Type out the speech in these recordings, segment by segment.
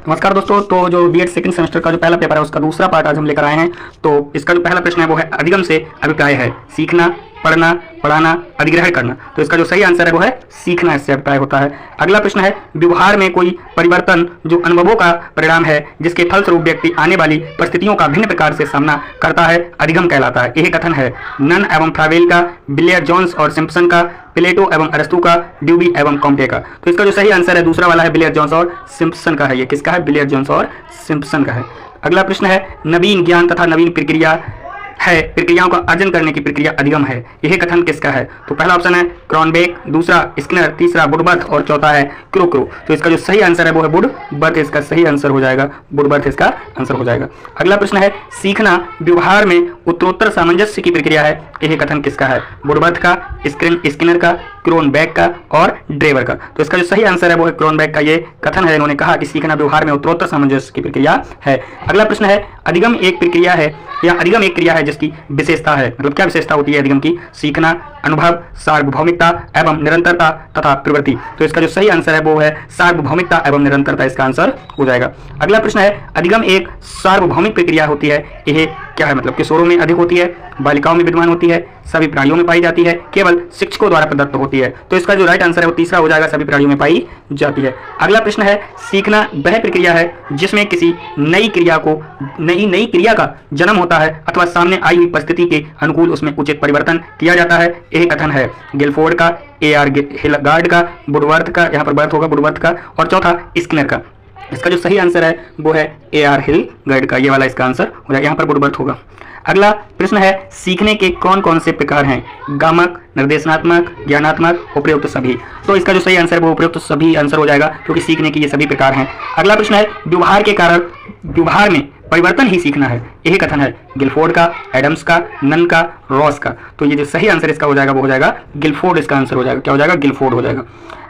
नमस्कार दोस्तों। तो जो बीएड सेकंड सेमेस्टर का जो पहला पेपर है उसका दूसरा पार्ट आज हम लेकर आए हैं। तो इसका जो पहला प्रश्न है वो है अधिगम से अभिप्राय है सीखना, पढ़ना, पढ़ाना, अधिग्रहण करना। तो इसका जो सही आंसर है वो है सीखना, इससे अभिप्राय होता है। अगला प्रश्न है व्यवहार में कोई परिवर्तन जो अनुभवों का परिणाम है जिसके फलस्वरूप व्यक्ति आने वाली परिस्थितियों का भिन्न प्रकार से सामना करता है, अधिगम कहलाता है। यही कथन है नन एवं फ्रावेल का, बिलियर जोन्स और सिम्पसन का, प्लेटो एवं अरस्तु का, ड्यूबी एवं कॉम्टे का। तो इसका जो सही आंसर है दूसरा वाला है, बिलियर जोन्स और सिम्पसन का है। ये किसका है? बिलियर जोन्स और सिम्पसन का है। अगला प्रश्न है नवीन ज्ञान तथा नवीन प्रक्रिया है, प्रक्रियाओं का अर्जन करने की प्रक्रिया अधिगम है। यह कथन किसका है? तो पहला ऑप्शन है क्रॉनबेक, दूसरा स्किनर, तीसरा वुडवर्थ और चौथा है क्रो। तो इसका जो सही आंसर है वो है वुडवर्थ, इसका सही आंसर हो जाएगा, वुडवर्थ इसका आंसर हो जाएगा। अगला प्रश्न है सीखना व्यवहार में उत्तरोत्तर सामंजस्य की प्रक्रिया है। यह कथन किसका है? वुडवर्थ का, स्किनर का, क्रोनबेक का और ड्रेवर का। तो इसका जो सही आंसर है वो है क्रोनबेक का। ये कथन है, इन्होंने कहा कि सीखना व्यवहार में उत्तरोत्तर सामंजस्य की प्रक्रिया है। अगला प्रश्न है अधिगम एक प्रक्रिया है या अधिगम एक क्रिया है जिसकी विशेषता है, मतलब क्या विशेषता होती है अधिगम की? सीखना, अनुभव, सार्वभौमिकता एवं निरंतरता तथा प्रवृत्ति। तो इसका जो सही आंसर है वो है सार्वभौमिकता एवं निरंतरता, इसका आंसर हो जाएगा। अगला प्रश्न है अधिगम एक सार्वभौमिक प्रक्रिया होती है। यह क्या है? मतलब किशोरों में अधिक होती है, बालिकाओं में विद्यमान होती है, सभी प्राणियों में पाई जाती है, केवल शिक्षकों द्वारा प्रदत्त होती है। तो इसका जो राइट आंसर है वो तीसरा हो जाएगा, सभी प्राणियों में पाई जाती है। अगला प्रश्न है सीखना वह प्रक्रिया है जिसमें किसी नई क्रिया का जन्म होता है अथवा सामने आई हुई परिस्थिति के अनुकूल उसमें उचित परिवर्तन किया जाता है। यह कथन है गिलफोर्ड का, ए.आर. हिलगार्ड का, वुडवर्थ का, यहाँ पर बर्थ होगा वुडवर्थ का, और चौथा स्किनर का। इसका जो सही आंसर है वो है ए.आर. हिलगार्ड का, ये वाला इसका आंसर हो जाएगा, यहाँ पर वुडवर्थ होगा। अगला प्रश्न है सीखने के कौन कौन से प्रकार हैं? गामक, निर्देशनात्मक, ज्ञानात्मक, उपयुक्त सभी। तो इसका जो सही आंसर है वो उपयुक्त सभी आंसर हो जाएगा, क्योंकि सीखने के ये सभी प्रकार हैं। अगला प्रश्न है व्यवहार के कारण व्यवहार में परिवर्तन ही सीखना है। यही कथन है गिलफोर्ड का, एडम्स का, नन का, रॉस का। तो ये जो सही आंसर इसका हो जाएगा वो हो जाएगा गिलफोर्ड, इसका आंसर हो जाएगा। क्या हो जाएगा? गिलफोर्ड हो जाएगा।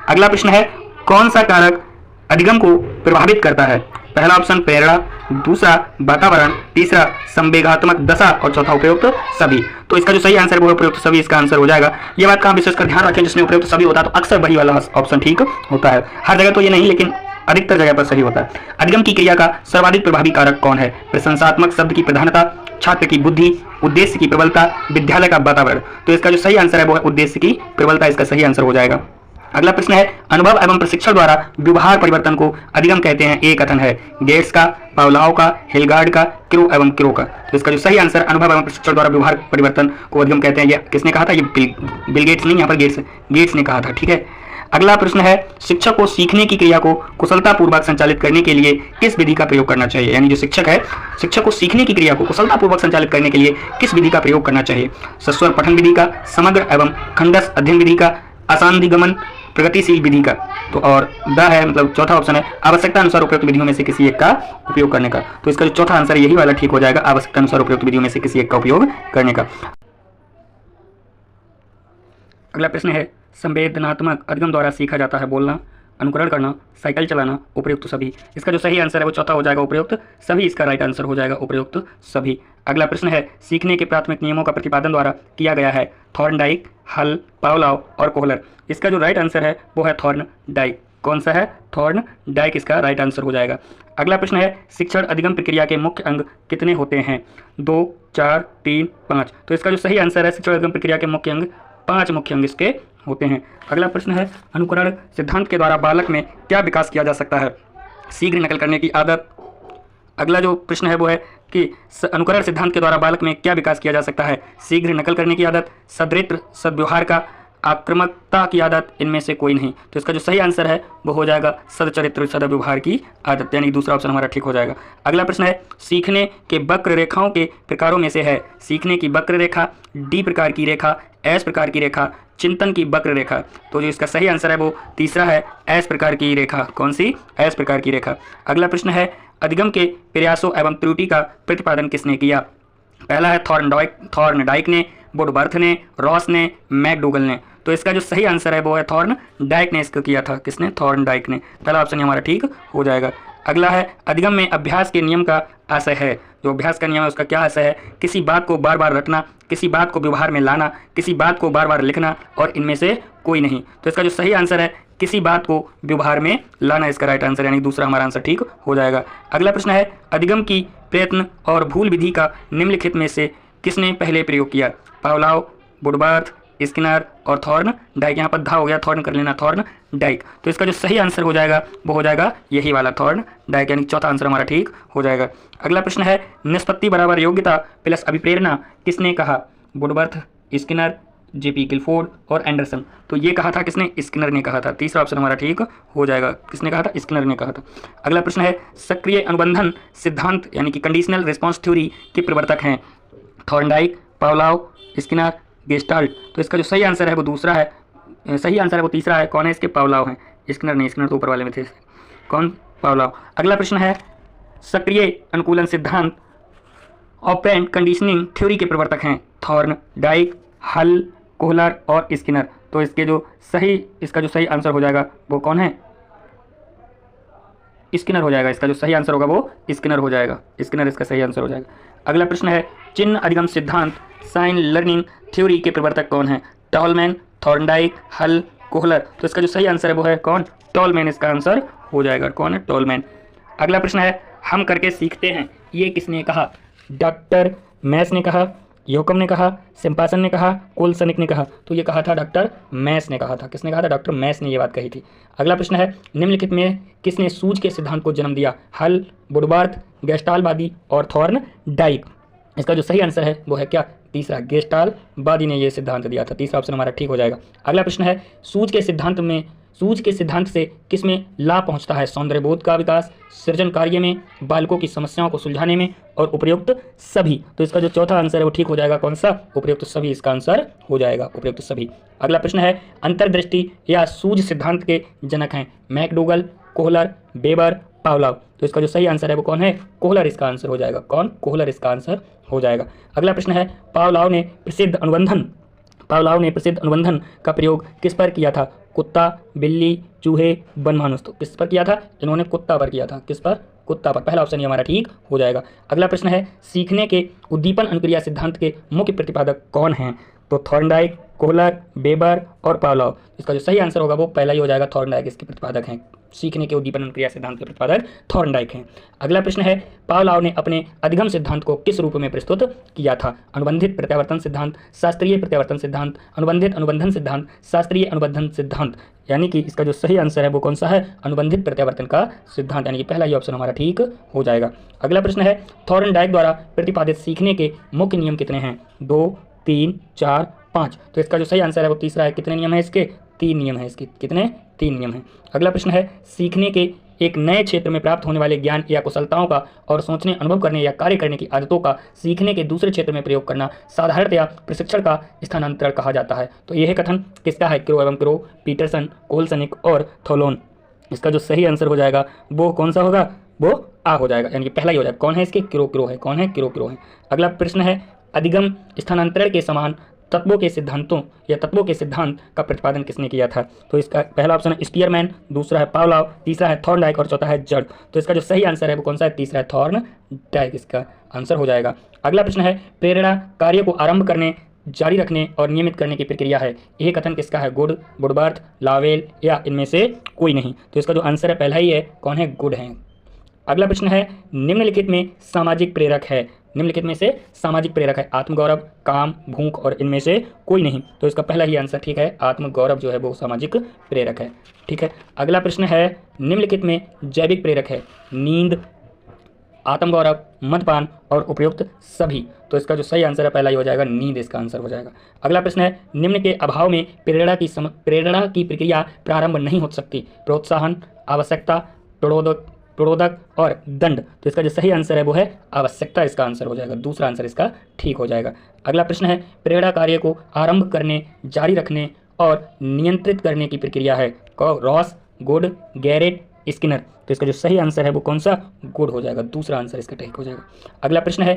अगला प्रश्न है कौन सा कारक अधिगम को प्रभावित करता है? पहला ऑप्शन प्रेरणा, दूसरा वातावरण, तीसरा संवेगात्मक दशा और चौथा उपयुक्त सभी। तो इसका जो सही आंसर है वो उपयुक्त सभी, इसका आंसर हो जाएगा। ये बात का विशेषकर ध्यान रखें, जिसमें उपयुक्त सभी होता है तो अक्सर वही वाला ऑप्शन ठीक होता है। हर जगह तो ये नहीं, लेकिन अधिकतर जगह पर सही होता है। अधिगम की क्रिया का सर्वाधिक प्रभावी कारक कौन है? प्रशंसात्मक शब्द की प्रधानता, छात्र की बुद्धि, उद्देश्य की प्रबलता, विद्यालय का वातावरण। तो इसका जो सही आंसर है वो है उद्देश्य की प्रबलता, इसका सही आंसर हो जाएगा। अगला प्रश्न है अनुभव एवं प्रशिक्षण द्वारा व्यवहार परिवर्तन को अधिगम कहते हैं। एक कथन है गेट्स का, पावलोव का, हिलगार्ड का, क्रो एवं क्रो का। तो इसका जो सही आंसर अनुभव एवं प्रशिक्षण द्वारा व्यवहार परिवर्तन को अधिगम कहते हैं। ये किसने कहा था? ये बिल गेट्स नहीं, यहाँ पर गेट्स ने कहा था। ठीक है। अगला प्रश्न है शिक्षक को सीखने की क्रिया को कुशलतापूर्वक संचालित करने के लिए किस विधि का प्रयोग करना चाहिए? यानी जो शिक्षक है, शिक्षक को सीखने की क्रिया को कुशलतापूर्वक संचालित करने के लिए किस विधि का प्रयोग करना चाहिए? सस्वर पठन विधि का, समग्र एवं खंडस अध्ययन विधि का, आसानदिगमन प्रगतिशील विधि का। तो और द है, मतलब चौथा ऑप्शन है आवश्यकता अनुसार उपयुक्त विधियों में से किसी एक का उपयोग करने का। तो इसका जो चौथा आंसर यही वाला ठीक हो जाएगा, आवश्यकता अनुसार उपयुक्त विधियों में से किसी एक का उपयोग करने का। अगला प्रश्न है संवेदनात्मक अधिगम द्वारा सीखा जाता है बोलना, अनुकरण करना, साइकिल चलाना, उपयुक्त सभी। इसका जो सही आंसर है वो चौथा हो जाएगा, उपयुक्त सभी, इसका राइट आंसर हो जाएगा उपयुक्त सभी। अगला प्रश्न है सीखने के प्राथमिक नियमों का प्रतिपादन द्वारा किया गया है। थॉर्नडाइक, हल, पावलोव और कोहलर। इसका जो राइट आंसर है वो है थॉर्नडाइक। कौन सा है? थॉर्नडाइक, इसका राइट आंसर हो जाएगा। अगला प्रश्न है शिक्षण अधिगम प्रक्रिया के मुख्य अंग कितने होते हैं? 2, 4, 3, 5। तो इसका जो सही आंसर है शिक्षण अधिगम प्रक्रिया के मुख्य अंग 5 मुख्य अंग इसके होते हैं। अगला प्रश्न है अनुकरण सिद्धांत के द्वारा बालक में क्या विकास किया जा सकता है? शीघ्र नकल करने की आदत। अगला जो प्रश्न है वो है कि अनुकरण सिद्धांत के द्वारा बालक में क्या विकास किया जा सकता है? शीघ्र नकल करने की आदत, सदृढ़ सद्व्यवहार का, आक्रामकता की आदत, इनमें से कोई नहीं। तो इसका जो सही आंसर है वो हो जाएगा सदचरित्र सद्व्यवहार की आदत, यानी दूसरा ऑप्शन हमारा ठीक हो जाएगा। अगला प्रश्न है सीखने के वक्र रेखाओं के प्रकारों में से है। सीखने की वक्र रेखा, डी प्रकार की रेखा, एस प्रकार की रेखा, चिंतन की वक्र रेखा। तो जो इसका सही आंसर है वो तीसरा है, एस प्रकार की रेखा। कौन सी? एस प्रकार की रेखा। अगला प्रश्न है अधिगम के प्रयासों एवं त्रुटि का प्रतिपादन किसने किया? पहला है थॉर्नडाइक ने, वुडवर्थ ने, रॉस ने, मैकडूगल ने। तो इसका जो सही आंसर है वो है थॉर्नडाइक ने इसको किया था। किसने? थॉर्नडाइक ने। पहला ऑप्शन हमारा ठीक हो जाएगा। अगला है अधिगम में अभ्यास के नियम का आशय है। जो अभ्यास का नियम है उसका क्या आशय है? किसी बात को बार बार रटना, किसी बात को व्यवहार में लाना, किसी बात को बार बार लिखना और इनमें से कोई नहीं। तो इसका जो सही आंसर है किसी बात को व्यवहार में लाना इसका राइट आंसर, यानी दूसरा हमारा आंसर ठीक हो जाएगा। अगला प्रश्न है अधिगम की प्रयत्न और भूल विधि का निम्नलिखित में से किसने पहले प्रयोग किया? पावलोव, वुडवर्थ, स्किनर और थॉर्न डाइक। यहाँ पर धा हो गया, थॉर्न कर लेना, थॉर्न डाइक। तो इसका जो सही आंसर हो जाएगा वो हो जाएगा यही वाला थॉर्न डाइक, यानी चौथा आंसर हमारा ठीक हो जाएगा। अगला प्रश्न है निष्पत्ति बराबर योग्यता प्लस अभिप्रेरणा किसने कहा? वुडवर्थ, स्किनर, जेपी गिलफोर्ड और एंडरसन। तो ये कहा था किसने? स्किनर ने कहा था। तीसरा ऑप्शन हमारा ठीक हो जाएगा। किसने कहा था? स्किनर ने कहा था। अगला प्रश्न है सक्रिय अनुबंधन सिद्धांत यानी कि कंडीशनल रिस्पॉन्स थ्योरी के प्रवर्तक हैं? Thorndike, Pavlov, Skinner, gestalt. तो इसका जो सही आंसर है वो दूसरा है, सही आंसर है वो तीसरा है। कौन है इसके? पावलोव हैं, स्किनर नहीं। स्किनर तो ऊपर वाले में थे। कौन? पावलोव। अगला प्रश्न है सक्रिय अनुकूलन सिद्धांत ऑपरेंट कंडीशनिंग थ्योरी के प्रवर्तक हैं? थॉर्नडाइक, हल, कोहलर और स्किनर। तो इसका जो सही आंसर हो जाएगा वो कौन है? स्किनर हो जाएगा। इसका जो सही आंसर होगा वो स्किनर हो जाएगा। स्किनर इसका सही आंसर हो जाएगा। अगला प्रश्न है चिन्ह अधिगम सिद्धांत साइन लर्निंग थ्योरी के प्रवर्तक कौन है? टॉलमैन, थॉर्नडाइक, हल, कोहलर। तो इसका जो सही आंसर है वो है कौन? टॉलमैन इसका आंसर हो जाएगा। कौन है? टॉलमैन। अगला प्रश्न है हम करके सीखते हैं ये किसने कहा? डॉक्टर मैस ने कहा, योकम ने कहा, सिम्पासन ने कहा, कोलसनिक ने कहा। तो ये कहा था डॉक्टर मैस ने कहा था। किसने कहा था? डॉक्टर मैस ने ये बात कही थी। अगला प्रश्न है निम्नलिखित में किसने सूझ के सिद्धांत को जन्म दिया? हल, वुडवर्थ, गेस्टाल्टवादी और थॉर्नडाइक। इसका जो सही आंसर है वो है क्या? तीसरा, गेस्टाल्टवादी ने ये सिद्धांत दिया था। तीसरा ऑप्शन हमारा ठीक हो जाएगा। अगला प्रश्न है सूझ के सिद्धांत से किसमें लाभ पहुंचता है? सौंदर्य बोध का विकास, सृजन कार्य में, बालकों की समस्याओं को सुलझाने में और उपयुक्त सभी। तो इसका जो चौथा आंसर है वो ठीक हो जाएगा। कौन सा? उपयुक्त सभी इसका आंसर हो जाएगा। उपयुक्त सभी। अगला प्रश्न है अंतर्दृष्टि या सूझ सिद्धांत के जनक हैं? McDougall, Kohler, weber, Pavlov. तो इसका जो सही आंसर है वो कौन है? कोहलर इसका आंसर हो जाएगा। कौन? कोहलर इसका आंसर हो जाएगा। अगला प्रश्न है पावलोव ने प्रसिद्ध अनुबंधन का प्रयोग किस पर किया था? कुत्ता, बिल्ली, चूहे, वनमानुष। तो किस पर किया था? इन्होंने कुत्ता पर किया था। किस पर? कुत्ता पर। पहला ऑप्शन ये हमारा ठीक हो जाएगा। अगला प्रश्न है सीखने के उद्दीपन अनुक्रिया सिद्धांत के मुख्य प्रतिपादक कौन हैं? तो थॉर्नडाइक, कोहलर, वेबर और पावलोव। इसका जो सही आंसर होगा वो पहला ही हो जाएगा। थॉर्नडाइक इसके प्रतिपादक हैं। सीखने के उद्दीपन अनुक्रिया सिद्धांत के प्रतिपादक थॉर्नडाइक हैं। अगला प्रश्न है पावलोव ने अपने अधिगम सिद्धांत को किस रूप में प्रस्तुत किया था? अनुबंधित प्रत्यावर्तन सिद्धांत, शास्त्रीय प्रत्यावर्तन सिद्धांत, अनुबंधित अनुबंधन सिद्धांत, शास्त्रीय अनुबंधन सिद्धांत। यानी कि इसका जो सही आंसर है वो कौन सा है? अनुबंधित प्रत्यावर्तन का सिद्धांत, यानी कि पहला ही ऑप्शन हमारा ठीक हो जाएगा। अगला प्रश्न है थॉर्नडाइक द्वारा प्रतिपादित सीखने के मुख्य नियम कितने हैं? 2, 3, 4, 5। तो इसका जो सही आंसर है वो तीसरा है। कितने नियम है इसके? 3 नियम है इसके। कितने? 3 नियम है। अगला प्रश्न है सीखने के एक नए क्षेत्र में प्राप्त होने वाले ज्ञान या कुशलताओं का और सोचने, अनुभव करने या कार्य करने की आदतों का सीखने के दूसरे क्षेत्र में प्रयोग करना साधारणतया प्रशिक्षण का स्थानांतरण कहा जाता है। तो यह कथन किसका है? क्रो एवं क्रो, पीटरसन, कोलसनिक और थोलोन। इसका जो सही आंसर हो जाएगा वो कौन सा होगा? वो आ हो जाएगा, यानी कि पहला ही हो जाएगा। कौन है इसके? क्रो है। कौन है? क्रो है। अगला प्रश्न है अधिगम स्थानांतरण के समान तत्वों के सिद्धांत का प्रतिपादन किसने किया था? तो इसका पहला ऑप्शन है स्पीयरमैन, दूसरा है पावलोव, तीसरा है थॉर्नडाइक और चौथा है जड़। तो इसका जो सही आंसर है वो कौन सा है? तीसरा है, थॉर्नडाइक इसका आंसर हो जाएगा। अगला प्रश्न है प्रेरणा कार्य को आरंभ करने, जारी रखने और नियमित करने की प्रक्रिया है। यह कथन किसका है? गुड, वुडवर्थ, लावेल या इनमें से कोई नहीं। तो इसका जो आंसर है पहला ही है। कौन है? गुड है। अगला प्रश्न है निम्नलिखित में सामाजिक प्रेरक है? निम्नलिखित में से सामाजिक प्रेरक है? आत्मगौरव, काम, भूख और इनमें से कोई नहीं। तो इसका पहला ही आंसर ठीक है। आत्मगौरव जो है वो सामाजिक प्रेरक है। ठीक है। अगला प्रश्न है निम्नलिखित में जैविक प्रेरक है? नींद, आत्मगौरव, मदपान और उपयुक्त सभी। तो इसका जो सही आंसर है पहला ही हो जाएगा। नींद इसका आंसर हो जाएगा। अगला प्रश्न है निम्न के अभाव में प्रेरणा की प्रक्रिया प्रारंभ नहीं हो सकती? प्रोत्साहन, आवश्यकता, प्रोद्बोधक और दंड। तो इसका जो सही आंसर है वो है आवश्यकता इसका आंसर हो जाएगा। दूसरा आंसर इसका ठीक हो जाएगा। अगला प्रश्न है प्रेरणा कार्य को आरंभ करने, जारी रखने और नियंत्रित करने की प्रक्रिया है? Ross, good, Garrett, Skinner. तो इसका जो सही आंसर है वो कौन सा? गुड हो जाएगा। दूसरा आंसर इसका ठीक हो जाएगा। अगला प्रश्न है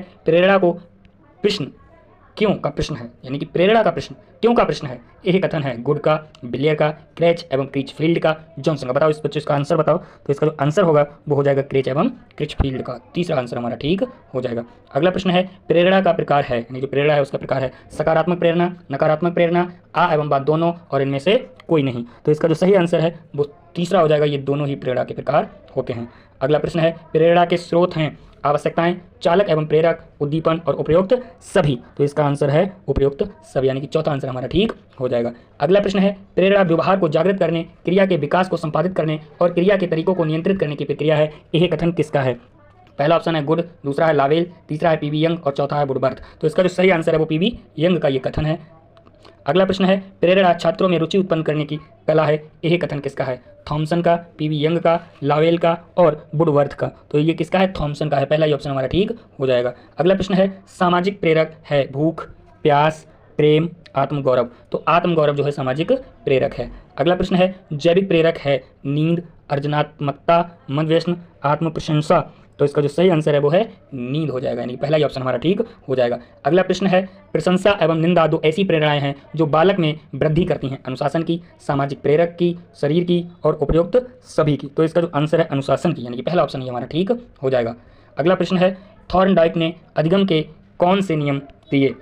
क्यों का प्रश्न है, यानी कि प्रेरणा का प्रश्न, क्यों का प्रश्न है। यह कथन है गुड का, बिलियर का, क्रेच एवं क्रिचफील्ड का, जॉनसन का। बताओ इस बच्चे इसका आंसर बताओ। तो इसका जो आंसर होगा वो हो जाएगा क्रेच एवं क्रिचफील्ड का। तीसरा आंसर हमारा ठीक हो जाएगा। अगला प्रश्न है प्रेरणा का प्रकार है, यानी जो प्रेरणा है उसका प्रकार है सकारात्मक प्रेरणा, नकारात्मक प्रेरणा, आ एवं बा दोनों और इनमें से कोई नहीं। तो इसका जो सही आंसर है वो तीसरा हो जाएगा, ये दोनों ही प्रेरणा के प्रकार होते हैं। अगला प्रश्न है प्रेरणा के स्रोत हैं आवश्यकताएं, चालक एवं प्रेरक, उद्दीपन और उपयुक्त सभी। तो इसका आंसर है उपयुक्त सभी, यानी कि चौथा आंसर हमारा ठीक हो जाएगा। अगला प्रश्न है प्रेरणा व्यवहार को जागृत करने, क्रिया के विकास को संपादित करने और क्रिया के तरीकों को नियंत्रित करने की प्रक्रिया है। यह कथन किसका है। पहला ऑप्शन है गुड, दूसरा है लावेल, तीसरा है पीवी यंग और चौथा है वुडवर्थ। तो इसका जो सही आंसर है वो पीवी यंग का ये कथन है। अगला प्रश्न है प्रेरणा छात्रों में रुचि उत्पन्न करने की कला है। यह कथन किसका है। थॉमसन का, पीवी यंग का, लावेल का और वुडवर्थ का। तो ये किसका है, थॉमसन का है। पहला ही ऑप्शन हमारा ठीक हो जाएगा। अगला प्रश्न है सामाजिक प्रेरक है भूख, प्यास, प्रेम, आत्मगौरव। तो आत्मगौरव जो है सामाजिक प्रेरक है। अगला प्रश्न है जैविक प्रेरक है नींद, अर्जनात्मकता, मन व्यसन, आत्म प्रशंसा। तो इसका जो सही आंसर है वो है नींद हो जाएगा, यानी पहला ही ऑप्शन हमारा ठीक हो जाएगा। अगला प्रश्न है प्रशंसा एवं निंदा दो ऐसी प्रेरणाएं हैं जो बालक में वृद्धि करती हैं। अनुशासन की, सामाजिक प्रेरक की, शरीर की और उपयुक्त सभी की। तो इसका जो आंसर है अनुशासन की, यानी कि पहला ऑप्शन ही हमारा ठीक हो जाएगा। अगला प्रश्न है थॉर्नडाइक ने अधिगम के कौन से नियम दिए।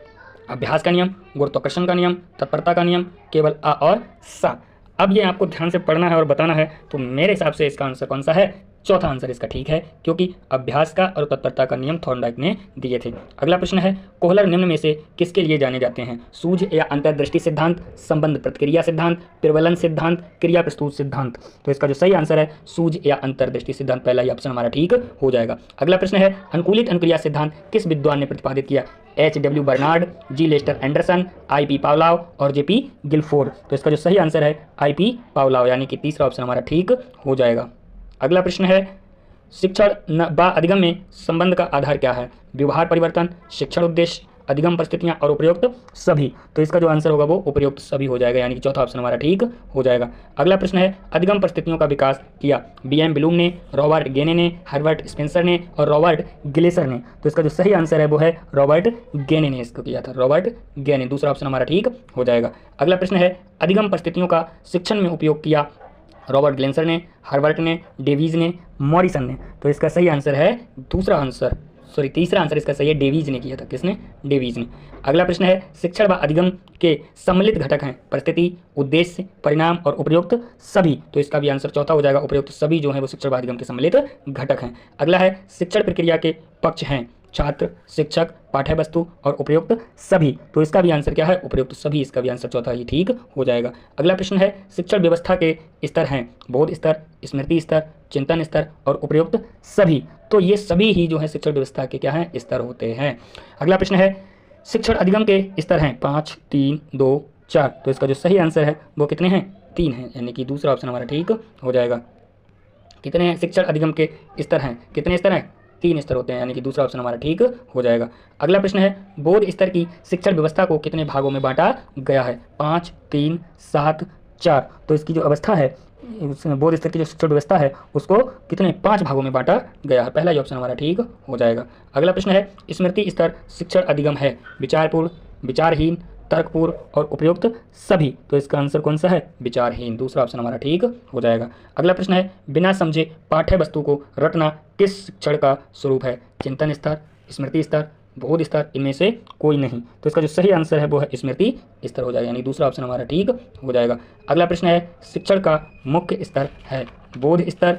अभ्यास का नियम, गुरुत्वाकर्षण का नियम, तत्परता का नियम, केवल आ और सा। अब ये आपको ध्यान से पढ़ना है और बताना है। तो मेरे हिसाब से इसका आंसर कौन सा है, चौथा आंसर इसका ठीक है, क्योंकि अभ्यास का और तत्परता का नियम थॉर्नडाइक ने दिए थे। अगला प्रश्न है कोहलर निम्न में से किसके लिए जाने जाते हैं। सूझ या अंतर्दृष्टि सिद्धांत, संबंध प्रतिक्रिया सिद्धांत, प्रबलन सिद्धांत, क्रिया प्रस्तुत सिद्धांत। तो इसका जो सही आंसर है सूझ या अंतर्दृष्टि सिद्धांत, पहला ही ऑप्शन हमारा ठीक हो जाएगा। अगला प्रश्न है अनुकूलित अनुक्रिया सिद्धांत किस विद्वान ने प्रतिपादित किया। H.W. बर्नार्ड, जी लेस्टर एंडरसन, I.P. पावलाव और J.P. गिलफोर्ड। तो इसका जो सही आंसर है I.P. पावलाव, यानी कि तीसरा ऑप्शन हमारा ठीक हो जाएगा। अगला प्रश्न है शिक्षण व अधिगम में संबंध का आधार क्या है। व्यवहार परिवर्तन, शिक्षण उद्देश्य, अधिगम परिस्थितियां और उपयुक्त सभी। तो इसका जो आंसर होगा वो उपयुक्त सभी हो जाएगा, यानी कि चौथा ऑप्शन हमारा ठीक हो जाएगा। अगला प्रश्न है अधिगम परिस्थितियों का विकास किया। B.M. ब्लूम ने, रॉबर्ट गेने ने, हर्बर्ट स्पेंसर ने और रॉबर्ट गिलेसर ने। तो इसका जो सही आंसर है वो है रॉबर्ट गेने ने इसको किया था, रॉबर्ट गेने। दूसरा ऑप्शन हमारा ठीक हो जाएगा। अगला प्रश्न है अधिगम परिस्थितियों का शिक्षण में उपयोग किया। रॉबर्ट ग्लेंसर ने, हर्बर्ट ने, डेवीज ने, मॉरिसन ने। तो इसका सही आंसर है तीसरा आंसर इसका सही है डेवीज ने किया था। किसने, डेवीज ने। अगला प्रश्न है शिक्षण व अधिगम के सम्मिलित घटक हैं परिस्थिति, उद्देश्य, परिणाम और उपयुक्त सभी। तो इसका भी आंसर चौथा हो जाएगा, उपयुक्त सभी जो है वो शिक्षण व अधिगम के सम्मिलित घटक हैं। अगला है शिक्षण प्रक्रिया के पक्ष हैं छात्र, शिक्षक, पाठ्य वस्तु और उपयुक्त सभी। तो इसका भी आंसर क्या है, उपयुक्त सभी। इसका भी आंसर चौथा ही ठीक हो जाएगा। अगला प्रश्न है शिक्षण व्यवस्था के स्तर हैं बोध स्तर, स्मृति स्तर, चिंतन स्तर और उपयुक्त सभी। तो ये सभी ही जो है शिक्षण व्यवस्था के क्या हैं, स्तर होते हैं। अगला प्रश्न है शिक्षण अधिगम के स्तर हैं 5, 3, 2, 4। तो इसका जो सही आंसर है वो कितने हैं, 3 हैं, यानी कि दूसरा ऑप्शन हमारा ठीक हो जाएगा। कितने हैं शिक्षण अधिगम के स्तर हैं, कितने स्तर हैं, 3 स्तर होते हैं, यानी कि दूसरा ऑप्शन हमारा ठीक हो जाएगा। अगला प्रश्न है बोध स्तर की शिक्षण व्यवस्था को कितने भागों में बांटा गया है। 5, 3, 7, 4। तो इसकी जो अवस्था है बोध स्तर की जो शिक्षण व्यवस्था है उसको कितने 5 भागों में बांटा गया है। पहला ही ऑप्शन हमारा ठीक हो जाएगा। अगला प्रश्न है स्मृति स्तर शिक्षण अधिगम है विचारपूर्ण, विचारहीन, तर्कपूर्ण और उपयुक्त सभी। तो इसका आंसर कौन सा है, विचारहीन। दूसरा ऑप्शन हमारा ठीक हो जाएगा। अगला प्रश्न है बिना समझे पाठ्य वस्तु को रटना किस शिक्षण का स्वरूप है। चिंतन स्तर, स्मृति स्तर, बोध स्तर, इनमें से कोई नहीं। तो इसका जो सही आंसर है वो है स्मृति स्तर हो जाएगा, यानी दूसरा ऑप्शन हमारा ठीक हो जाएगा। अगला प्रश्न है शिक्षण का मुख्य स्तर है बोध स्तर,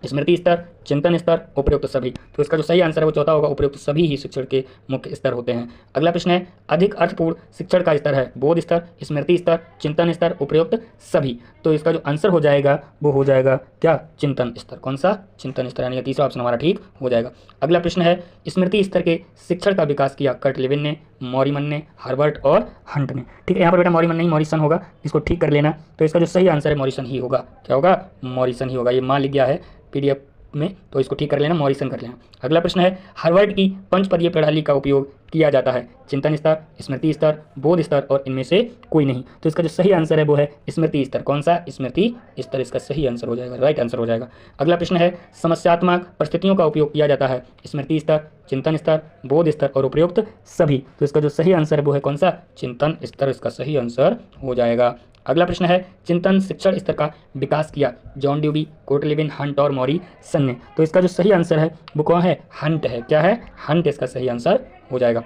स्मृति स्तर, चिंतन स्तर, उपयुक्त सभी। तो इसका जो सही आंसर है वो चौथा होगा, उपयुक्त सभी ही शिक्षण के मुख्य स्तर होते हैं। अगला प्रश्न है अधिक अर्थपूर्ण शिक्षण का स्तर है बोध स्तर, स्मृति स्तर, चिंतन स्तर, उपयुक्त सभी। तो इसका जो आंसर हो जाएगा वो हो जाएगा क्या, चिंतन स्तर। कौन सा, चिंतन स्तर, यानी तीसरा ऑप्शन हमारा ठीक हो जाएगा। अगला प्रश्न है स्मृति स्तर के शिक्षण का विकास किया कर्ट लेविन ने, मॉरिसन ने, हर्बर्ट और हंट ने। ठीक है, यहाँ पर बेटा मॉरिसन नहीं मॉरिसन होगा, इसको ठीक कर लेना। तो इसका जो सही आंसर है मॉरिसन ही होगा। क्या होगा, मॉरिसन ही होगा। ये मान लिख गया है PDF में, तो इसको ठीक कर लेना, मॉरिसन कर लेना। अगला प्रश्न है हार्वर्ड की पंचपदीय प्रणाली का उपयोग किया जाता है? चिंतन स्तर, स्मृति स्तर, बोध स्तर और इनमें से कोई नहीं। तो इसका जो सही आंसर है वो है स्मृति स्तर। कौन सा? स्मृति स्तर इसका सही आंसर हो जाएगा, राइट आंसर हो जाएगा। अगला प्रश्न है समस्यात्मक परिस्थितियों का उपयोग किया जाता है? स्मृति स्तर, चिंतन स्तर, बोध स्तर और उपयुक्त सभी। तो इसका जो सही आंसर है वो है कौन सा? चिंतन स्तर इसका सही आंसर हो जाएगा। अगला प्रश्न है चिंतन शिक्षण स्तर का विकास किया? जॉन ड्यूबी, कोर्टलिविन, हंट और मॉरिसन ने। तो इसका जो सही आंसर है वो कौन है? हंट है। क्या है? हंट इसका सही आंसर हो जाएगा।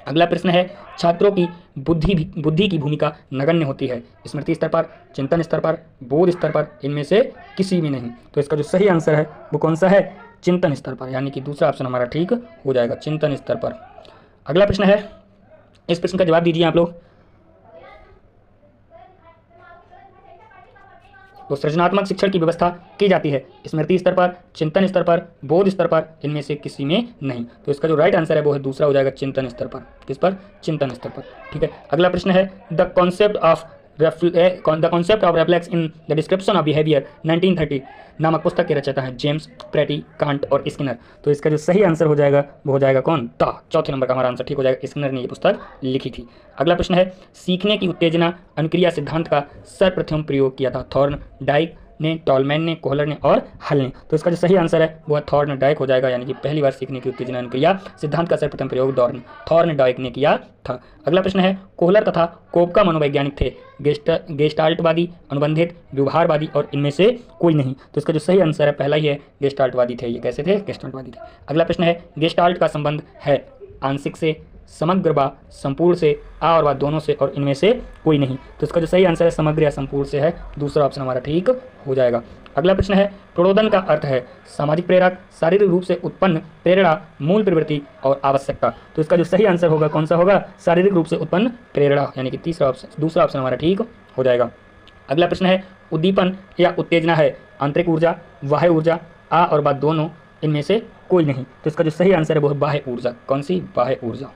अगला प्रश्न है छात्रों की बुद्धि की भूमिका नगण्य होती है? स्मृति स्तर पर, चिंतन स्तर पर, बोध स्तर पर, इनमें से किसी भी नहीं। तो इसका जो सही आंसर है वो कौन सा है? चिंतन स्तर पर, यानी कि दूसरा ऑप्शन हमारा ठीक हो जाएगा, चिंतन स्तर पर। अगला प्रश्न है, इस प्रश्न का जवाब दीजिए आप लोग। तो सृजनात्मक शिक्षण की व्यवस्था की जाती है स्मृति स्तर पर, चिंतन स्तर पर, बोध स्तर पर, इनमें से किसी में नहीं। तो इसका जो राइट आंसर है वो है दूसरा हो जाएगा, चिंतन स्तर पर। किस पर? चिंतन स्तर पर। ठीक है। अगला प्रश्न है the concept of reflex in the description of behaviour 1930 नामक पुस्तक के रचयिता हैं जेम्स, प्रेटी, कांट और स्किनर। तो इसका जो सही आंसर हो जाएगा वो हो जाएगा कौन? चौथे नंबर का हमारा आंसर ठीक हो जाएगा, स्किनर ने ये पुस्तक लिखी थी। अगला प्रश्न है सीखने की उत्तेजना अनुक्रिया सिद्धांत का सर्वप्रथम प्रयोग किया था? थॉर्नडाइक ने, टॉलमैन ने, कोहलर ने और हल ने। तो इसका जो सही आंसर है वो थॉर्नडाइक हो जाएगा, यानी कि पहली बार सीखने की उत्तेजना अनुक्रिया सिद्धांत का सर्वप्रथम प्रयोग थॉर्नडाइक ने किया था। अगला प्रश्न है कोहलर तथा कोपका मनोवैज्ञानिक थे? गेस्टाल्टवादी, अनुबंधित, व्यवहारवादी और इनमें से कोई नहीं। तो इसका जो सही आंसर है पहला ही है, गेस्टाल्टवादी थे। ये कैसे थे? गेस्टाल्टवादी थे। अगला प्रश्न है गेस्टाल्ट का संबंध है आंशिक से, समग्र व संपूर्ण से, आ और व दोनों से और इनमें से कोई नहीं। तो इसका जो सही आंसर है समग्र या संपूर्ण से है, दूसरा ऑप्शन हमारा ठीक हो जाएगा। अगला प्रश्न है प्रणोदन का अर्थ है सामाजिक प्रेरक, शारीरिक रूप से उत्पन्न प्रेरणा, मूल प्रवृत्ति और आवश्यकता। तो इसका जो सही आंसर होगा कौन सा होगा? शारीरिक रूप से उत्पन्न प्रेरणा, यानी कि तीसरा ऑप्शन, दूसरा ऑप्शन हमारा ठीक हो जाएगा। अगला प्रश्न है उद्दीपन या उत्तेजना है आंतरिक ऊर्जा, बाह्य ऊर्जा, आ और बा दोनों, इनमें से कोई नहीं। तो इसका जो सही आंसर है वो है बाह्य ऊर्जा। कौन सी? बाह्य ऊर्जा।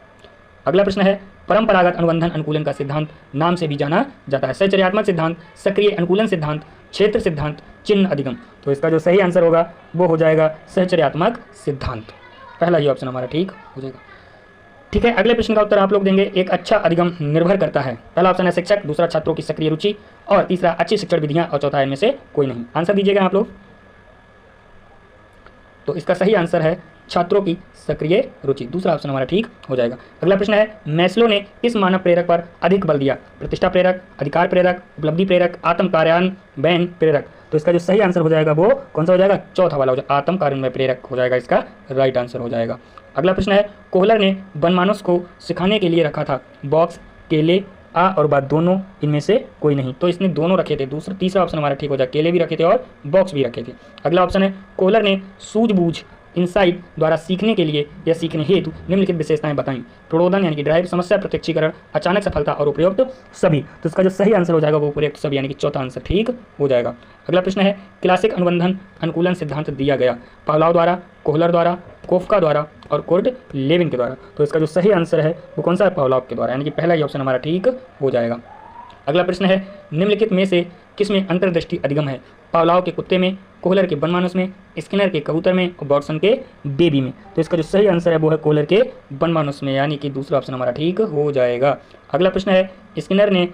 अगला प्रश्न है परंपरागत अनुबंधन अनुकूलन का सिद्धांत नाम से भी जाना जाता है? सहचर्यात्मक सिद्धांत, सक्रिय अनुकूलन सिद्धांत, क्षेत्र सिद्धांत, चिन्ह अधिगम। तो इसका जो सही आंसर होगा वो हो जाएगा सहचर्यात्मक सिद्धांत। पहला ही ऑप्शन हमारा ठीक हो जाएगा। ठीक है। अगले प्रश्न का उत्तर आप लोग देंगे एक अच्छा अधिगम निर्भर करता है? पहला ऑप्शन है शिक्षक, दूसरा छात्रों की सक्रिय रुचि और तीसरा अच्छी शिक्षण विधियां और चौथा इनमें से कोई नहीं। आंसर दीजिएगा आप लोग। तो इसका सही आंसर है छात्रों की सक्रिय रुचि, दूसरा ऑप्शन हमारा ठीक हो जाएगा। अगला प्रश्न है मैस्लो ने किस मानव प्रेरक पर अधिक बल दिया? प्रतिष्ठा प्रेरक, अधिकार प्रेरक, उपलब्धि प्रेरक, आत्म कार्यान्वयन प्रेरक। तो इसका जो सही आंसर हो जाएगा वो कौन सा हो जाएगा? चौथा वाला हो जाएगा, आत्म कार्यान्वयन प्रेरक हो जाएगा, इसका राइट आंसर हो जाएगा। अगला प्रश्न है कोहलर ने वनमानुष को सिखाने के लिए रखा था बॉक्स, केले, आ और बात दोनों, इनमें से कोई नहीं। तो इसने दोनों रखे थे, तीसरा ऑप्शन हमारा ठीक हो जाएगा, केले भी रखे थे और बॉक्स भी रखे थे। अगला ऑप्शन है कोहलर ने सूझबूझ इनसाइट द्वारा सीखने के लिए या सीखने हेतु निम्नलिखित विशेषताएं बताई? प्रणोदन यानी कि ड्राइव, समस्या प्रत्यक्षीकरण, अचानक सफलता और उपयुक्त सभी। तो इसका जो सही आंसर हो जाएगा वो उपयुक्त सभी, यानी कि चौथा आंसर ठीक हो जाएगा। अगला प्रश्न है क्लासिक अनुबंधन अनुकूलन सिद्धांत दिया गया पावलोव द्वारा, कोहलर द्वारा, कोफका द्वारा और कोर्टलेविन के द्वारा? तो इसका जो सही आंसर है वो कौन सा है? पावलोव के द्वारा, यानी कि पहला ही ऑप्शन हमारा ठीक हो जाएगा। अगला प्रश्न है निम्नलिखित में से किसमें अंतर्दृष्टि अधिगम है? पावलोव के कुत्ते में, कोहलर के वनमानुष में, स्किनर के कबूतर में और वॉटसन के बेबी में? तो इसका जो सही आंसर है वो है कोहलर के वनमानुष में, यानी कि दूसरा ऑप्शन हमारा ठीक हो जाएगा। अगला प्रश्न है स्किनर ने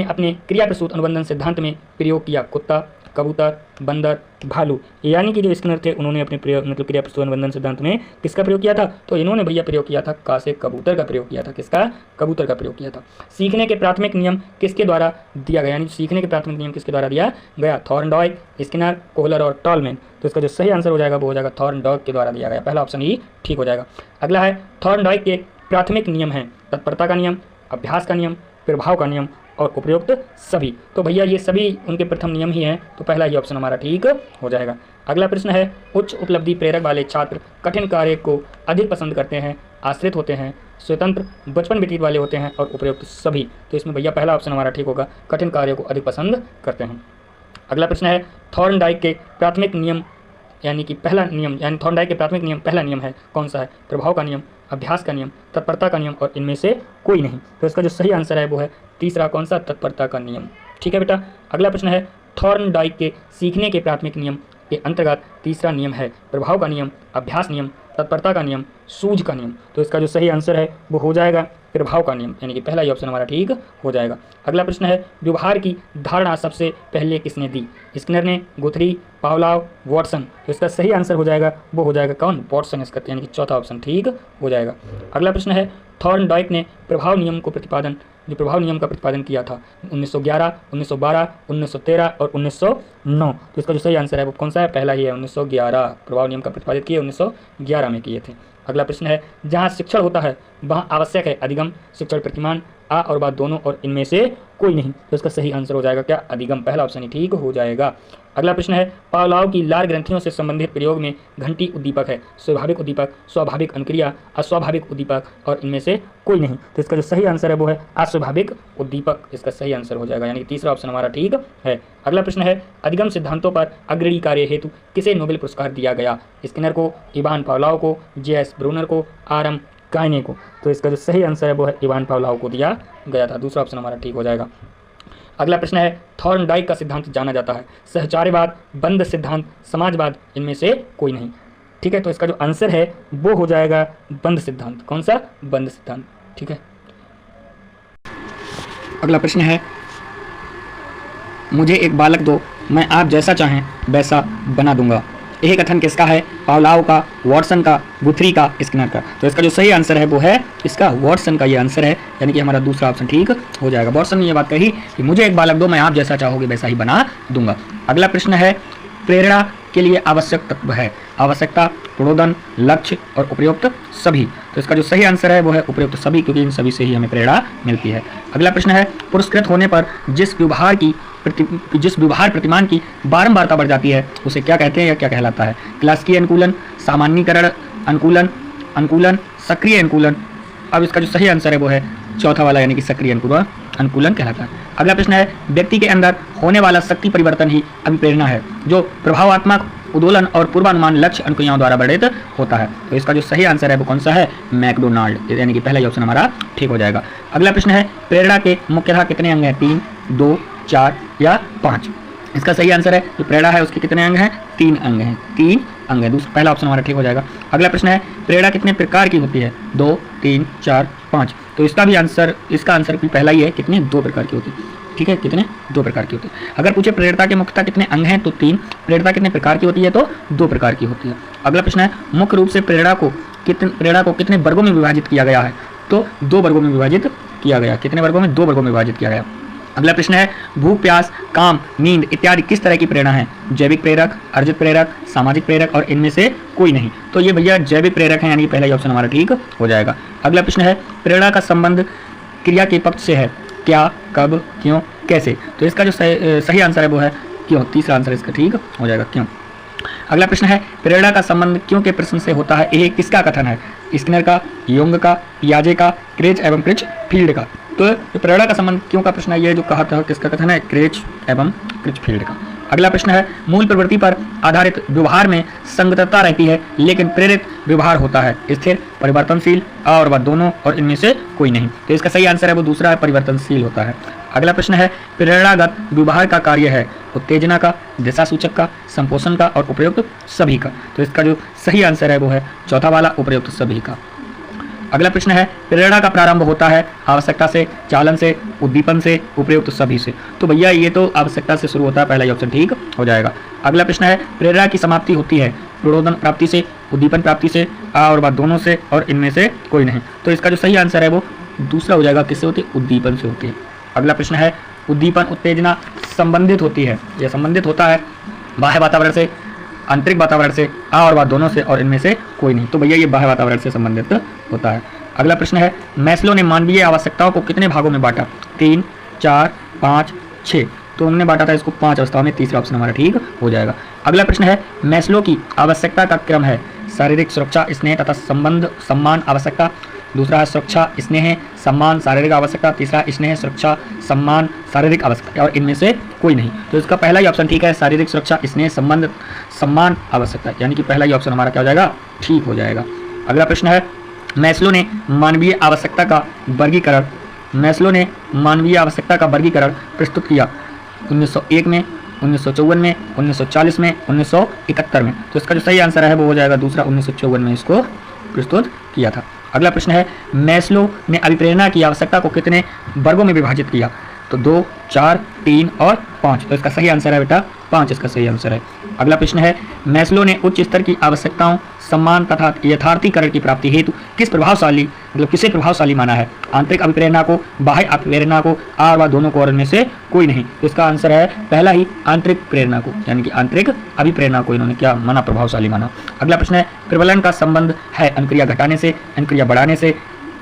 अपने क्रिया प्रसूत अनुबंधन सिद्धांत में प्रयोग किया कुत्ता, कबूतर, बंदर, भालू, यानी कि जो स्किनर थे उन्होंने अपने प्रयोग मतलब क्रिया प्रसूत अनुबंधन सिद्धांत में किसका प्रयोग किया था? तो इन्होंने भैया प्रयोग किया था कबूतर का प्रयोग किया था। किसका? कबूतर का प्रयोग किया था। सीखने के प्राथमिक नियम किसके द्वारा दिया गया? यानी सीखने के प्राथमिक नियम किसके द्वारा दिया गया? थॉर्नडाइक, स्किनर, कोहलर और टॉलमैन। तो इसका जो सही आंसर हो जाएगा वो हो जाएगा थॉर्नडाइक के द्वारा दिया गया, पहला ऑप्शन ही ठीक हो जाएगा। अगला है थॉर्नडाइक के प्राथमिक नियम हैं तत्परता का नियम, अभ्यास का नियम, प्रभाव का नियम और उपयुक्त सभी। तो भैया ये सभी उनके प्रथम नियम ही हैं, तो पहला ही ऑप्शन हमारा ठीक हो जाएगा। अगला प्रश्न है उच्च उपलब्धि प्रेरक वाले छात्र कठिन कार्य को अधिक पसंद करते हैं, आश्रित होते हैं, स्वतंत्र बचपन व्यतीत वाले होते हैं और उपयुक्त सभी। तो इसमें भैया पहला ऑप्शन हमारा ठीक होगा, कठिन कार्य को अधिक पसंद करते हैं। अगला प्रश्न है थॉर्नडाइक के प्राथमिक नियम यानी कि पहला नियम, यानी थॉर्नडाइक के प्राथमिक नियम पहला नियम है कौन सा है? प्रभाव का नियम, अभ्यास का नियम, तत्परता का नियम और इनमें से कोई नहीं। तो इसका जो सही आंसर है वो है तीसरा, कौन सा? तत्परता का नियम। ठीक है बेटा। अगला प्रश्न है थॉर्नडाइक के सीखने के प्राथमिक नियम के अंतर्गत तीसरा नियम है प्रभाव का नियम, अभ्यास नियम, तत्परता का नियम, सूझ का नियम। तो इसका जो सही आंसर है वो हो जाएगा प्रभाव का नियम, यानी कि पहला ही ऑप्शन हमारा ठीक हो जाएगा। अगला प्रश्न है व्यवहार की धारणा सबसे पहले किसने दी? स्किनर ने, गुथरी, पावलोव, वॉटसन। तो इसका सही आंसर हो जाएगा वो हो जाएगा कौन? वॉटसन, इसका यानी कि चौथा ऑप्शन ठीक हो जाएगा। अगला प्रश्न है थॉर्नडाइक ने प्रभाव नियम का प्रतिपादन किया था 1911, 1912, 1913 और 1909। तो इसका जो सही आंसर है वो कौन सा है? पहला ही है 1911। प्रभाव नियम का प्रतिपादित किए 1911 में किए थे। अगला प्रश्न है जहाँ शिक्षण होता है वहाँ आवश्यक है अधिगम, शिक्षण, प्रतिमान, आ और बा दोनों और इनमें से कोई नहीं। तो इसका सही आंसर हो जाएगा क्या? अधिगम, पहला ऑप्शन ही ठीक हो जाएगा। अगला प्रश्न है पावलोव की लार ग्रंथियों से संबंधित प्रयोग में घंटी उद्दीपक है स्वाभाविक उद्दीपक, स्वाभाविक अनुक्रिया, अस्वाभाविक उद्दीपक और इनमें से कोई नहीं। तो इसका जो सही आंसर है वो है अस्वाभाविक उद्दीपक, इसका सही आंसर हो जाएगा, यानी कि तीसरा ऑप्शन हमारा ठीक है। अगला प्रश्न है अधिगम सिद्धांतों पर अग्रणी कार्य हेतु किसे नोबेल पुरस्कार दिया गया? स्किनर को, इवान पावलोव को, जे.एस. ब्रूनर को, आर.एम. गाइने को। तो इसका जो सही आंसर है वो है इवान पावलोव को दिया गया था, दूसरा ऑप्शन हमारा ठीक हो जाएगा। अगला प्रश्न है थॉर्नडाइक का सिद्धांत जाना जाता है सहचार्यवाद, बंद सिद्धांत, समाजवाद, इनमें से कोई नहीं। ठीक है, तो इसका जो आंसर है वो हो जाएगा बंद सिद्धांत। कौन सा? बंद सिद्धांत। ठीक है। अगला प्रश्न है मुझे एक बालक दो, मैं आप जैसा चाहें वैसा बना दूंगा। यह कथन किसका है? पावलोव का, वॉटसन का, गुथरी का, स्किनर का। तो इसका जो सही आंसर है वो है इसका वॉटसन का ये आंसर है, यानी कि हमारा दूसरा ऑप्शन ठीक हो जाएगा। वॉटसन ने ये बात कही कि मुझे एक बालक दो, मैं आप जैसा चाहोगे वैसा ही बना दूंगा। अगला प्रश्न है प्रेरणा के लिए आवश्यक तत्व है आवश्यकता, प्रणोदन, लक्ष्य और उपयुक्त सभी। तो इसका जो सही आंसर है वो है उपयुक्त सभी, क्योंकि इन सभी से ही हमें प्रेरणा मिलती है। अगला प्रश्न है पुरस्कृत होने पर जिस व्यवहार प्रतिमान की बारंबारता बढ़ जाती है उसे क्या कहते हैं या क्या कहलाता है? क्लासिकी अनुकूलन, सामान्यीकरण अनुकूलन, सक्रिय अनुकूलन। अब इसका जो सही आंसर है वो है चौथा वाला, यानी कि सक्रिय अनुकूलन कहलाता है। अगला प्रश्न है व्यक्ति के अंदर होने वाला शक्ति परिवर्तन ही अभिप्रेरणा है जो प्रभावात्मक उदोलन और पूर्वानुमान लक्ष्य अनुक्रियाओं द्वारा वर्णित होता है। तो इसका जो सही आंसर है वो कौन सा है? मैकडोनाल्ड, यानी कि पहला ही ऑप्शन हमारा ठीक हो जाएगा। अगला प्रश्न है प्रेरणा के मुख्यतः कितने अंग हैं? 3, 2, 4 या 5। इसका सही आंसर है जो प्रेरणा है उसके कितने अंग हैं? 3 अंग हैं, 3 अंग है, दूसरा पहला ऑप्शन हमारा ठीक हो जाएगा। अगला प्रश्न है प्रेरणा कितने प्रकार की होती है? 2, 3, 4, 5। तो इसका आंसर भी पहला ही है, कितने? 2 प्रकार की होती है। ठीक है, कितने? 2 प्रकार की होती है। अगर पूछे प्रेरणा के मुख्यतः कितने अंग हैं तो 3, प्रेरणा कितने प्रकार की होती है तो 2 प्रकार की होती है। अगला प्रश्न है मुख्य रूप से प्रेरणा को कितने वर्गों में विभाजित किया गया है? तो 2 वर्गों में विभाजित किया गया। कितने वर्गों में? 2 वर्गों में विभाजित किया गया। अगला प्रश्न है भूख, प्यास, काम, नींद इत्यादि किस तरह की प्रेरणा है? जैविक प्रेरक, अर्जित प्रेरक, सामाजिक प्रेरक और इनमें से कोई नहीं। तो ये भैया जैविक प्रेरक है, यानी पहला ही ऑप्शन हमारा ठीक हो जाएगा। अगला प्रश्न है प्रेरणा का संबंध क्रिया के पक्ष से है, क्या, कब, क्यों, कैसे। तो इसका जो सही आंसर है वो है क्यों, तीसरा आंसर इसका ठीक हो जाएगा, क्यों। अगला प्रश्न है प्रेरणा का संबंध क्यों के प्रश्न से होता है, यह किसका कथन है? स्किनर का, योंग का, पियाजे का, क्रेच एवं क्रिचफील्ड का। तो प्रेरणा का संबंध क्यों का प्रश्न है, ये जो कहा था किसका कथन है? क्रेच एवं क्रिचफील्ड का। अगला प्रश्न है मूल प्रवृत्ति पर आधारित व्यवहार में संगतता रहती है लेकिन प्रेरित व्यवहार होता है स्थिर, परिवर्तनशील, और वह दोनों और इनमें से कोई नहीं। तो इसका सही आंसर है वो दूसरा है, परिवर्तनशील होता है। अगला प्रश्न है प्रेरणागत व्यवहार का कार्य है उत्तेजना का, दिशा सूचक का, संपोषण का और उपयुक्त सभी का। तो इसका जो सही आंसर है वो है चौथा वाला, उपयुक्त सभी का। अगला प्रश्न है प्रेरणा का प्रारंभ होता है आवश्यकता से, चालन से, उद्दीपन से, उपयुक्त सभी से। तो भैया ये तो आवश्यकता से शुरू होता है, पहला ही ऑप्शन ठीक हो जाएगा। अगला प्रश्न है प्रेरणा की समाप्ति होती है प्रणोदन प्राप्ति से, उद्दीपन प्राप्ति से, और वह दोनों से और इनमें से कोई नहीं। तो इसका जो सही आंसर है वो दूसरा हो जाएगा, किससे होती है? उद्दीपन से होती है। अगला प्रश्न है उद्दीपन उत्तेजना संबंधित होती है, यह संबंधित होता है बाह्य वातावरण से, आंतरिक वातावरण से, और वह दोनों से और इनमें से कोई नहीं। तो भैया ये बाह्य वातावरण से संबंधित होता है। अगला प्रश्न है मैस्लो ने मानवीय आवश्यकताओं को कितने भागों में बांटा? 3, 4, 5, 6। तो हमने बांटा था इसको 5 अवस्थाओं में, तीसरा ऑप्शन हमारा ठीक हो जाएगा। अगला प्रश्न है मैस्लो की आवश्यकता का क्रम है शारीरिक, सुरक्षा, स्नेह तथा सम्मान आवश्यकता। दूसरा है सुरक्षा, स्नेह, सम्मान, शारीरिक आवश्यकता। तीसरा स्नेह, सुरक्षा, सम्मान, शारीरिक आवश्यकता और इनमें से कोई नहीं। तो इसका पहला ही ऑप्शन ठीक है, शारीरिक, सुरक्षा, स्नेह, सम्मान, आवश्यकता, यानी कि पहला ही ऑप्शन हमारा क्या हो जाएगा? ठीक हो जाएगा। अगला प्रश्न है मैस्लो ने मानवीय आवश्यकता का वर्गीकरण प्रस्तुत किया 1901 में, 1954 में, 1940 में, 1971 में। तो इसका जो सही आंसर है वो हो जाएगा दूसरा, 1954 में इसको प्रस्तुत किया था। अगला प्रश्न है मैस्लो ने अभिप्रेरणा की आवश्यकता को कितने वर्गों में विभाजित किया? तो 2, 4, 3 और 5। तो इसका सही आंसर है बेटा 5, इसका सही आंसर है। अगला प्रश्न है मैस्लो ने उच्च स्तर की आवश्यकताओं, सम्मान तथा यथार्थीकरण की प्राप्ति हेतु किसे प्रभावशाली माना है? आंतरिक अभिप्रेरणा को, बाह्य अभिप्रेरणा को, और वह दोनों को, और इनमें से कोई नहीं। तो इसका आंसर है पहला ही, आंतरिक प्रेरणा को, यानी कि आंतरिक अभिप्रेरणा को इन्होंने क्या माना? प्रभावशाली माना। अगला प्रश्न है प्रबलन का संबंध है अनुक्रिया घटाने से, अनुक्रिया बढ़ाने से,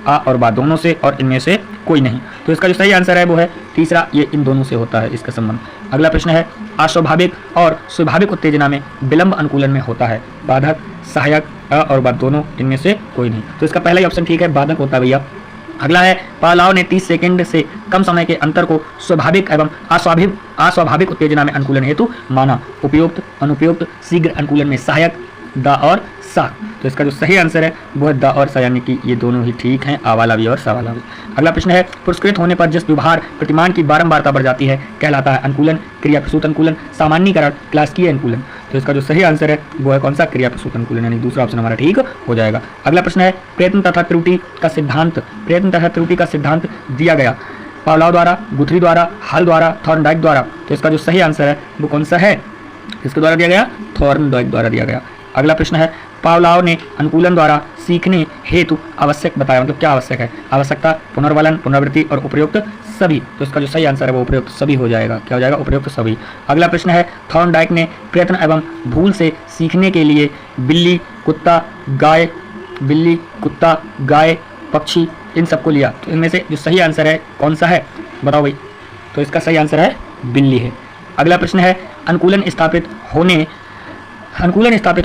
आ और बा दोनों से, और इनमें से कोई नहीं। तो इसका जो सही आंसर है वो है तीसरा, ये इन दोनों से होता है इसका संबंध। अगला प्रश्न है अस्वाभाविक और स्वाभाविक उत्तेजना में विलंब अनुकूलन में होता है बाधक, सहायक, अ और बा दोनों, इनमें से कोई नहीं। तो इसका पहला ही ऑप्शन ठीक है, बाधक होता है भैया। अगला है पावलोव ने 30 सेकंड से कम समय के अंतर को स्वाभाविक एवं अस्वाभाविक उत्तेजना में अनुकूलन हेतु माना। उपयुक्त, अनुपयुक्त, शीघ्र अनुकूलन में सहायक, द और सा। तो इसका जो सही आंसर है वो है द और सा, यानी कि ये दोनों ही ठीक हैं, आ वाला भी और सा वाला भी। अगला प्रश्न है पुरस्कृत होने पर जिस व्यवहार प्रतिमान की बारंबारता बढ़ जाती है कहलाता है अनुकूलन, क्रिया प्रसूत अनुकूलन, सामान्यीकरण, क्लासिकीय अनुकूलन। तो इसका जो सही आंसर है वो है कौन सा? क्रिया प्रसूत अनुकूलन, यानी दूसरा ऑप्शन हमारा ठीक हो जाएगा। अगला प्रश्न है प्रयत्न तथा त्रुटि का सिद्धांत दिया गया पावलोव द्वारा, गुथरी द्वारा, हल द्वारा, थॉर्नडाइक द्वारा। तो इसका जो सही आंसर है वो कौन सा है? किसके द्वारा दिया गया? थॉर्नडाइक द्वारा दिया गया। अगला प्रश्न है पावलोव ने अनुकूलन द्वारा सीखने हेतु आवश्यक बताया, मतलब क्या आवश्यक है? आवश्यकता, पुनर्वलन, पुनरावृत्ति और उपयुक्त सभी। तो इसका जो सही आंसर है वो उपयुक्त सभी हो जाएगा। क्या हो जाएगा? उपयुक्त सभी। अगला प्रश्न है थॉर्नडाइक ने प्रयत्न एवं भूल से सीखने के लिए बिल्ली, कुत्ता, गाय, पक्षी, इन सबको लिया। तो इनमें से जो सही आंसर है कौन सा है? बताओ भाई। तो इसका सही आंसर है बिल्ली है। अगला प्रश्न है अनुकूलन स्थापित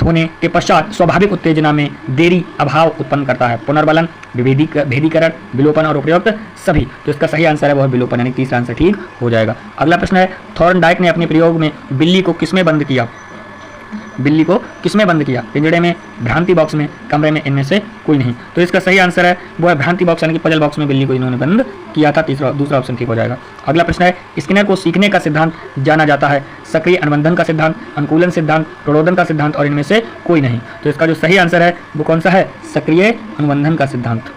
होने के पश्चात स्वाभाविक उत्तेजना में देरी अभाव उत्पन्न करता है। पुनर्बलन, भेदीकरण, विलोपन और उपयुक्त सभी। तो इसका सही आंसर है वो है विलोपन, यानी तीसरा आंसर ठीक हो जाएगा। अगला प्रश्न है थॉर्नडाइक ने अपने प्रयोग में बिल्ली को किसमें बंद किया? पिंजड़े में, भ्रांति बॉक्स में, कमरे में, इनमें से कोई नहीं। तो इसका सही आंसर है वो है भ्रांति बॉक्स, यानी कि पजल बॉक्स में बिल्ली को इन्होंने बंद किया था। दूसरा ऑप्शन ठीक हो जाएगा। अगला प्रश्न है स्किनर को सीखने का सिद्धांत जाना जाता है सक्रिय अनुबंधन का सिद्धांत, अनुकूलन सिद्धांत, प्रणोदन का सिद्धांत, और इनमें से कोई नहीं। तो इसका जो सही आंसर है वो कौन सा है? सक्रिय अनुबंधन का सिद्धांत।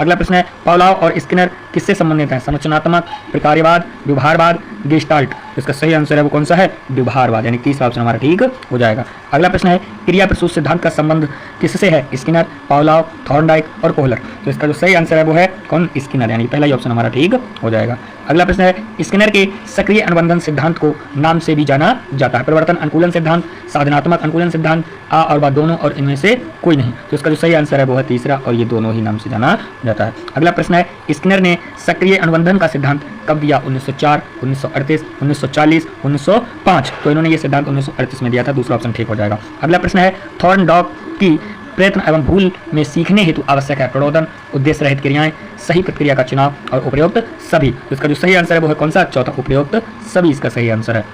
अगला प्रश्न है पावलोव और स्किनर किससे संबंधित हैं? संरचनात्मक, प्रकार्यवाद, व्यवहारवाद, गेस्टाल्ट। इसका सही आंसर है वो कौन सा है? व्यवहारवाद, यानी तीसरा ऑप्शन हमारा ठीक हो जाएगा। अगला प्रश्न है क्रिया प्रसूत सिद्धांत का संबंध किससे है? स्किनर, पावलोव, थॉर्नडाइक और कोहलर। तो इसका जो सही आंसर है वो है कौन? स्किनर, यानी पहला ही ऑप्शन हमारा ठीक हो जाएगा। अगला प्रश्न है स्किनर के सक्रिय अनुबंधन सिद्धांत को नाम से भी जाना जाता है। परिवर्तन अनुकूलन सिद्धांत, साधनात्मक अनुकूलन सिद्धांत, आ और बा दोनों, और इनमें से कोई नहीं। तो इसका जो सही आंसर है वो है तीसरा, और ये दोनों ही नाम से जाना जाता है। अगला प्रश्न है स्किनर ने सक्रिय अनुबंधन का सिद्धांत कब दिया? 1904, 1938, 1940, 1905। तो इन्होंने ये सिद्धांत 1938 में दिया था। दूसरा ऑप्शन ठीक हो जाएगा। अगला प्रश्न है थॉर्नडाइक की प्रयत्न एवं भूल में सीखने हेतु आवश्यक है प्रणोदन, उद्देश्य रहित क्रियाएं, सही प्रतिक्रिया का चुनाव और उपयुक्त सभी। तो इसका जो सही आंसर है वो है कौन सा? चौथा, उपयुक्त सभी इसका सही आंसर है।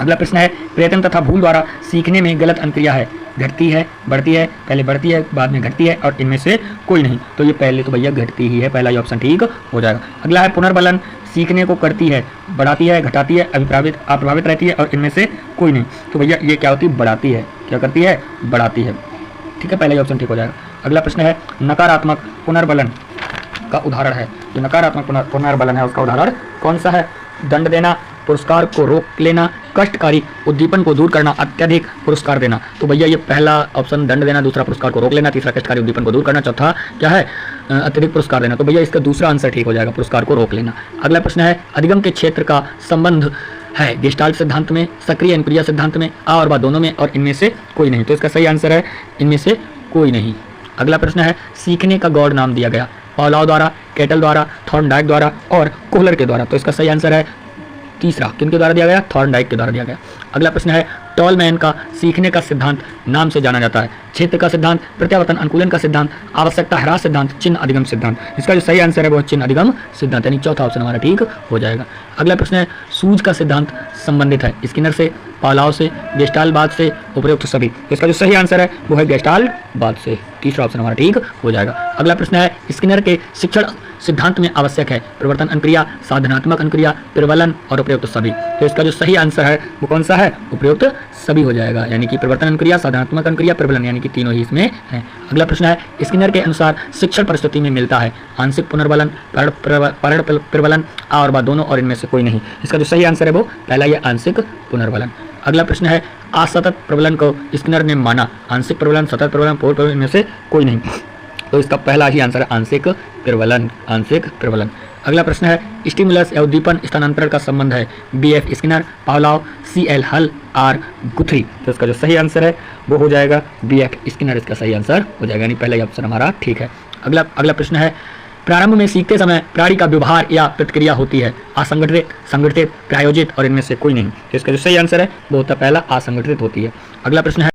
अगला प्रश्न है प्रयत्न तथा भूल द्वारा सीखने में गलत अनुक्रिया है, घटती है, बढ़ती है, पहले बढ़ती है बाद में घटती है, और इनमें से कोई नहीं। तो ये पहले तो भैया घटती ही है, पहला ही ऑप्शन ठीक हो जाएगा। अगला है पुनर्बलन सीखने को करती है, बढ़ाती है, घटाती है, अप्रभावित रहती है, और इनमें से कोई नहीं। तो भैया ये क्या होती है? बढ़ाती है। क्या करती है? बढ़ाती है। ठीक है, पहला ही ऑप्शन ठीक हो जाएगा। अगला प्रश्न है नकारात्मक पुनर्बलन का उदाहरण है। जो नकारात्मक पुनर्बलन है उसका उदाहरण कौन सा है? दंड देना, पुरस्कार को रोक लेना, कष्टकारी उद्दीपन को दूर करना, अत्यधिक पुरस्कार देना। तो भैया ये पहला ऑप्शन दंड देना, दूसरा पुरस्कार को रोक लेना, तीसरा कष्टकारी उद्दीपन को दूर करना, चौथा क्या है? अत्यधिक पुरस्कार देना। तो भैया इसका दूसरा आंसर ठीक हो जाएगा, पुरस्कार को रोक लेना। अगला प्रश्न है अधिगम के क्षेत्र का संबंध है गेस्टाल्ट सिद्धांत में, सक्रिय अनुक्रिया सिद्धांत में, आ और बा दोनों में, और इनमें से कोई नहीं। तो इसका सही आंसर है इनमें से कोई नहीं। अगला प्रश्न है सीखने का गौड़ नाम दिया गया पावलोव द्वारा, केटल द्वारा, थॉर्नडाइक द्वारा और कोहलर के द्वारा। तो इसका सही आंसर है तीसरा, किनके द्वारा दिया गया? थॉर्नडाइक के द्वारा दिया गया। अगला प्रश्न है टॉलमैन का सीखने का सिद्धांत नाम से जाना जाता है क्षेत्र का सिद्धांत, प्रत्यावर्तन अनुकूलन का सिद्धांत, आवश्यकता ह्रास सिद्धांत, चिन्ह अधिगम सिद्धांत। इसका जो सही आंसर है वो चिन्ह अधिगम सिद्धांत, यानी चौथा ऑप्शन हमारा ठीक हो जाएगा। अगला प्रश्न है सूझ का सिद्धांत संबंधित है स्किनर से, पावलोव से, गेस्टाल्टवाद से, उपयुक्त सभी। इसका जो सही आंसर है वो है गेस्टाल्टवाद से, तीसरा ऑप्शन हमारा ठीक हो जाएगा। अगला प्रश्न है स्किनर के सिद्धांत में आवश्यक है? परिवर्तन अनुक्रिया, साधनात्मक अनुक्रिया, प्रबलन और उपयुक्त सभी। तो इसका जो सही आंसर है वो कौन सा है? उपयुक्त सभी हो जाएगा, यानी कि परिवर्तन अनुक्रिया, साधनात्मक अनुक्रिया, प्रबलन, यानी कि तीनों ही इसमें है। अगला प्रश्न है, स्किनर के अनुसार शिक्षण परिस्थिति में मिलता है आंशिक पुनर्बलन, पर्ण प्रबलन और व दोनों और इनमें से कोई नहीं। इसका जो सही आंसर है वो पहला ये आंशिक पुनर्बलन। अगला प्रश्न है, असतत प्रबलन को स्किनर ने माना आंशिक प्रबलन, सतत प्रबलन, पूर्ण प्रबलन, इनमें से कोई नहीं। तो इसका पहला ही आंसर है आंशिक प्रबलन, आंशिक प्रबलन। अगला प्रश्न है, स्टिमुलस या उद्दीपन स्थानांतरण का संबंध है BF स्किनर, पावलोव, CL हल, R गुथरी। तो इसका जो सही आंसर है वो हो जाएगा BF स्किनर, इसका सही आंसर हो जाएगा, यानी पहला ही ऑप्शन हमारा ठीक है। अगला प्रश्न है, प्रारंभ में सीखते समय प्राणी का व्यवहार या प्रतिक्रिया होती है असंगठित, संगठित, प्रायोजित और इनमें से कोई नहीं। तो इसका जो सही आंसर है वो होता है पहला असंगठित होती है। अगला प्रश्न है,